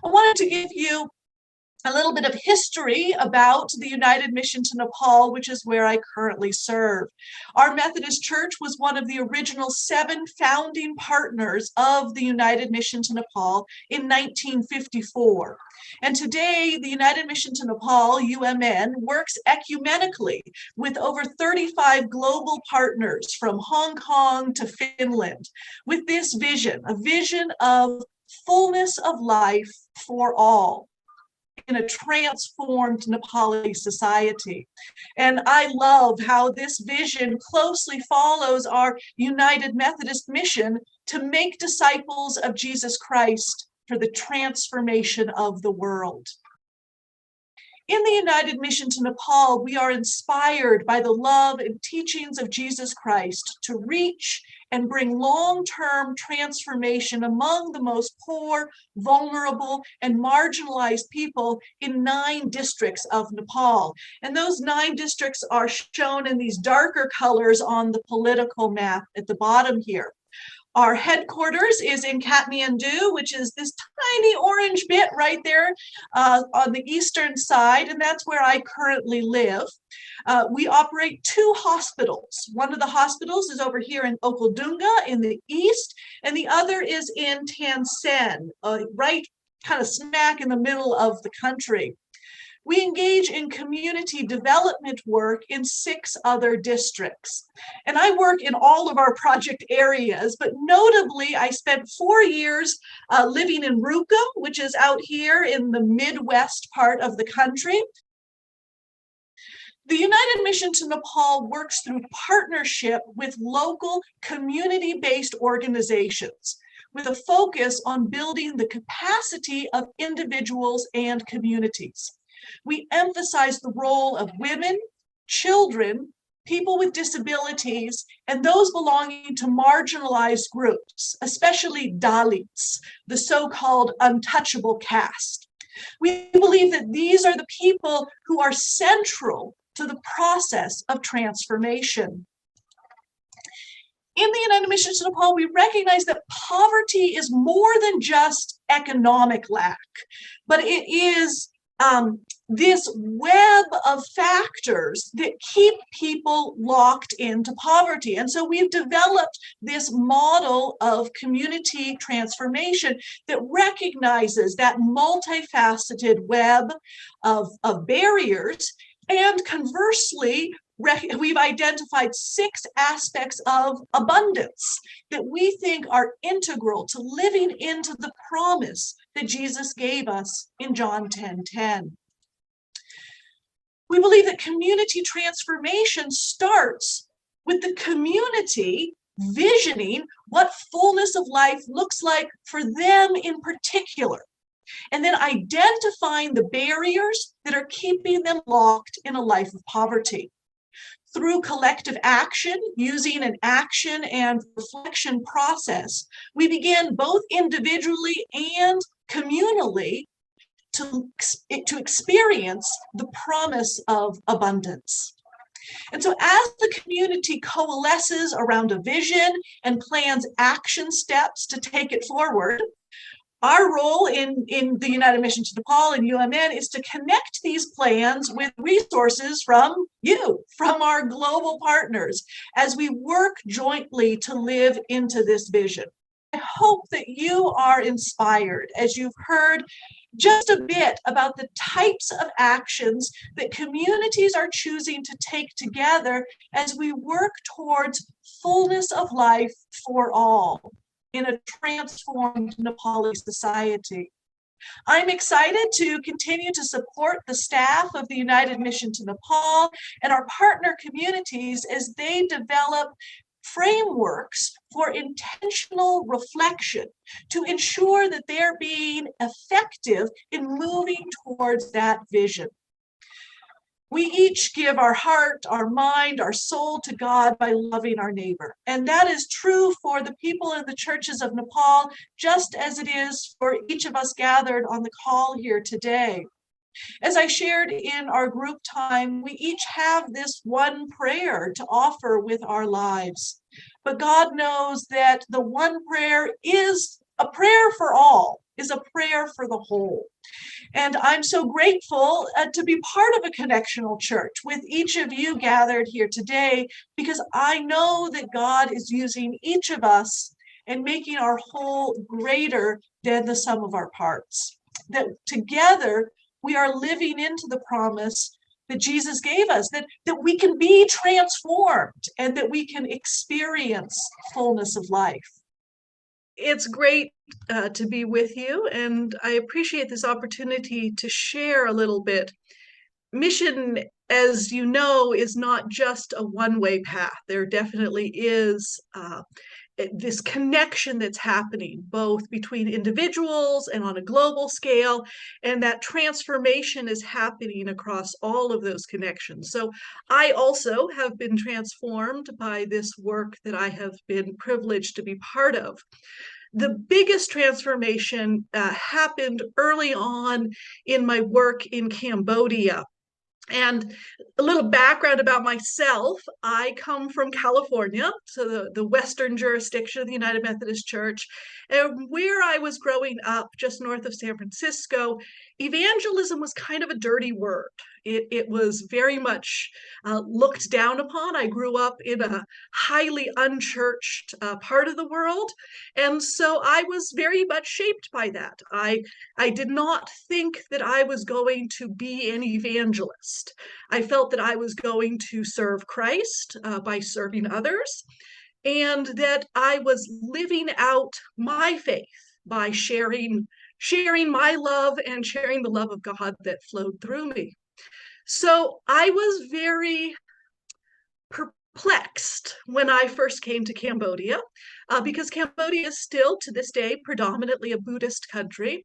I wanted to give you a little bit of history about the United Mission to Nepal, which is where I currently serve. Our Methodist Church was one of the original 7 founding partners of the United Mission to Nepal in 1954. And today, the United Mission to Nepal, UMN, works ecumenically with over 35 global partners from Hong Kong to Finland, with this vision, a vision of fullness of life for all in a transformed Nepali society. And I love how this vision closely follows our United Methodist mission to make disciples of Jesus Christ for the transformation of the world. In the United Mission to Nepal, we are inspired by the love and teachings of Jesus Christ to reach and bring long-term transformation among the most poor, vulnerable, and marginalized people in 9 districts of Nepal. And those 9 districts are shown in these darker colors on the political map at the bottom here. Our headquarters is in Kathmandu, which is this tiny orange bit right there on the eastern side, and that's where I currently live. We operate 2 hospitals. One of the hospitals is over here in Okaldunga in the east, and the other is in Tansen, right kind of smack in the middle of the country. We engage in community development work in 6 other districts. And I work in all of our project areas, but notably I spent 4 years living in Rukam, which is out here in the Midwest part of the country. The United Mission to Nepal works through partnership with local community-based organizations, with a focus on building the capacity of individuals and communities. We emphasize the role of women, children, people with disabilities, and those belonging to marginalized groups, especially Dalits, the so-called untouchable caste. We believe that these are the people who are central to the process of transformation. In the United Mission to Nepal, we recognize that poverty is more than just economic lack, but it is this web of factors that keep people locked into poverty. And so we've developed this model of community transformation that recognizes that multifaceted web of barriers. And conversely, we've identified 6 aspects of abundance that we think are integral to living into the promise that Jesus gave us in John 10:10. We believe that community transformation starts with the community visioning what fullness of life looks like for them in particular, and then identifying the barriers that are keeping them locked in a life of poverty. Through collective action, using an action and reflection process, we begin both individually and communally to experience the promise of abundance. And so as the community coalesces around a vision and plans action steps to take it forward, our role in the United Mission to Nepal and UMN is to connect these plans with resources from you, from our global partners, as we work jointly to live into this vision. I hope that you are inspired as you've heard just a bit about the types of actions that communities are choosing to take together as we work towards fullness of life for all in a transformed Nepali society. I'm excited to continue to support the staff of the United Mission to Nepal and our partner communities as they develop frameworks for intentional reflection to ensure that they're being effective in moving towards that vision. We each give our heart, our mind, our soul to God by loving our neighbor. And that is true for the people in the churches of Nepal, just as it is for each of us gathered on the call here today. As I shared in our group time, we each have this one prayer to offer with our lives. But God knows that the one prayer is a prayer for all is a prayer for the whole. And I'm so grateful to be part of a connectional church with each of you gathered here today, because I know that God is using each of us and making our whole greater than the sum of our parts. That together we are living into the promise that Jesus gave us, that we can be transformed and that we can experience fullness of life. It's great to be with you, and I appreciate this opportunity to share a little bit. Mission, as you know, is not just a one-way path. There definitely is this connection that's happening both between individuals and on a global scale, and that transformation is happening across all of those connections. So I also have been transformed by this work that I have been privileged to be part of. The biggest transformation happened early on in my work in Cambodia. And a little background about myself: I come from California, so the Western jurisdiction of the United Methodist Church. And where I was growing up, just north of San Francisco, evangelism was kind of a dirty word. It was very much looked down upon. I grew up in a highly unchurched part of the world. And so I was very much shaped by that. I did not think that I was going to be an evangelist. I felt that I was going to serve Christ by serving others, and that I was living out my faith by sharing my love and sharing the love of God that flowed through me. So I was very perplexed when I first came to Cambodia, because Cambodia is still to this day predominantly a Buddhist country,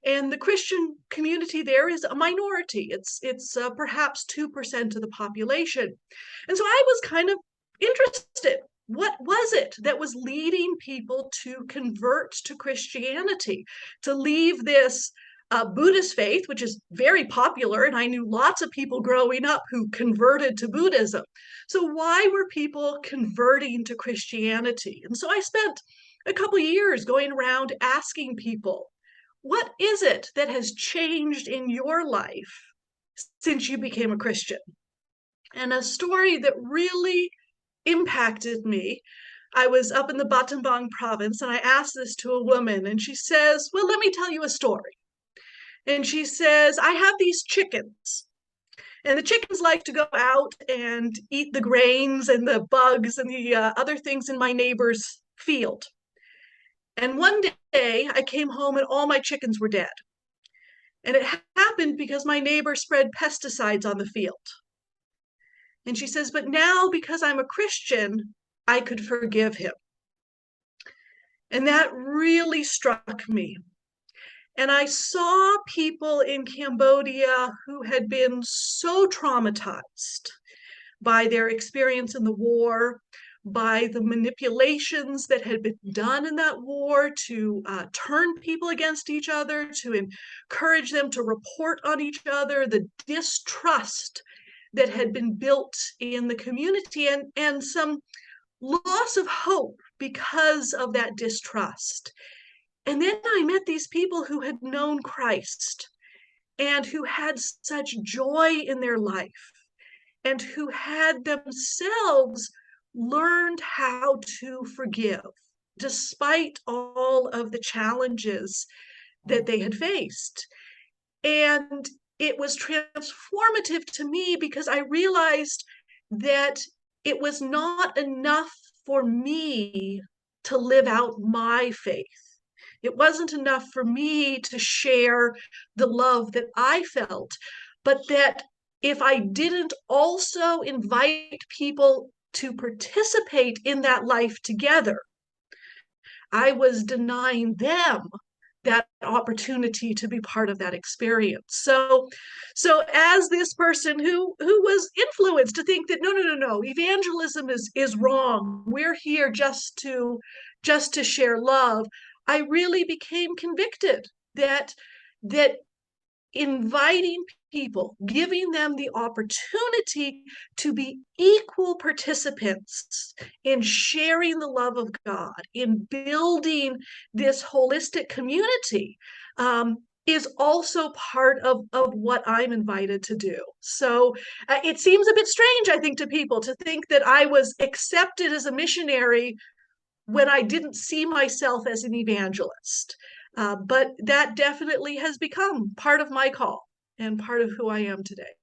and the Christian community there is a minority. It's perhaps 2% of the population. And so I was kind of interested. What was it that was leading people to convert to Christianity, to leave this Buddhist faith, which is very popular, and I knew lots of people growing up who converted to Buddhism. So why were people converting to Christianity? And so I spent a couple years going around asking people, what is it that has changed in your life since you became a Christian? And a story that really impacted me: I was up in the Battambang province, and I asked this to a woman, and she says, well, let me tell you a story. And she says, I have these chickens, and the chickens like to go out and eat the grains and the bugs and the other things in my neighbor's field. And one day I came home and all my chickens were dead. And it happened because my neighbor spread pesticides on the field. And she says, but now because I'm a Christian, I could forgive him. And that really struck me. And I saw people in Cambodia who had been so traumatized by their experience in the war, by the manipulations that had been done in that war to turn people against each other, to encourage them to report on each other, the distrust that had been built in the community, and some loss of hope because of that distrust. And then I met these people who had known Christ and who had such joy in their life and who had themselves learned how to forgive despite all of the challenges that they had faced. And it was transformative to me because I realized that it was not enough for me to live out my faith. It wasn't enough for me to share the love that I felt, but that if I didn't also invite people to participate in that life together, I was denying them that opportunity to be part of that experience. So as this person who was influenced to think that no, evangelism is wrong, we're here just to share love, I really became convicted that inviting people, giving them the opportunity to be equal participants in sharing the love of God, in building this holistic community, is also part of what I'm invited to do. So it seems a bit strange, I think, to people to think that I was accepted as a missionary when I didn't see myself as an evangelist. But that definitely has become part of my call and part of who I am today.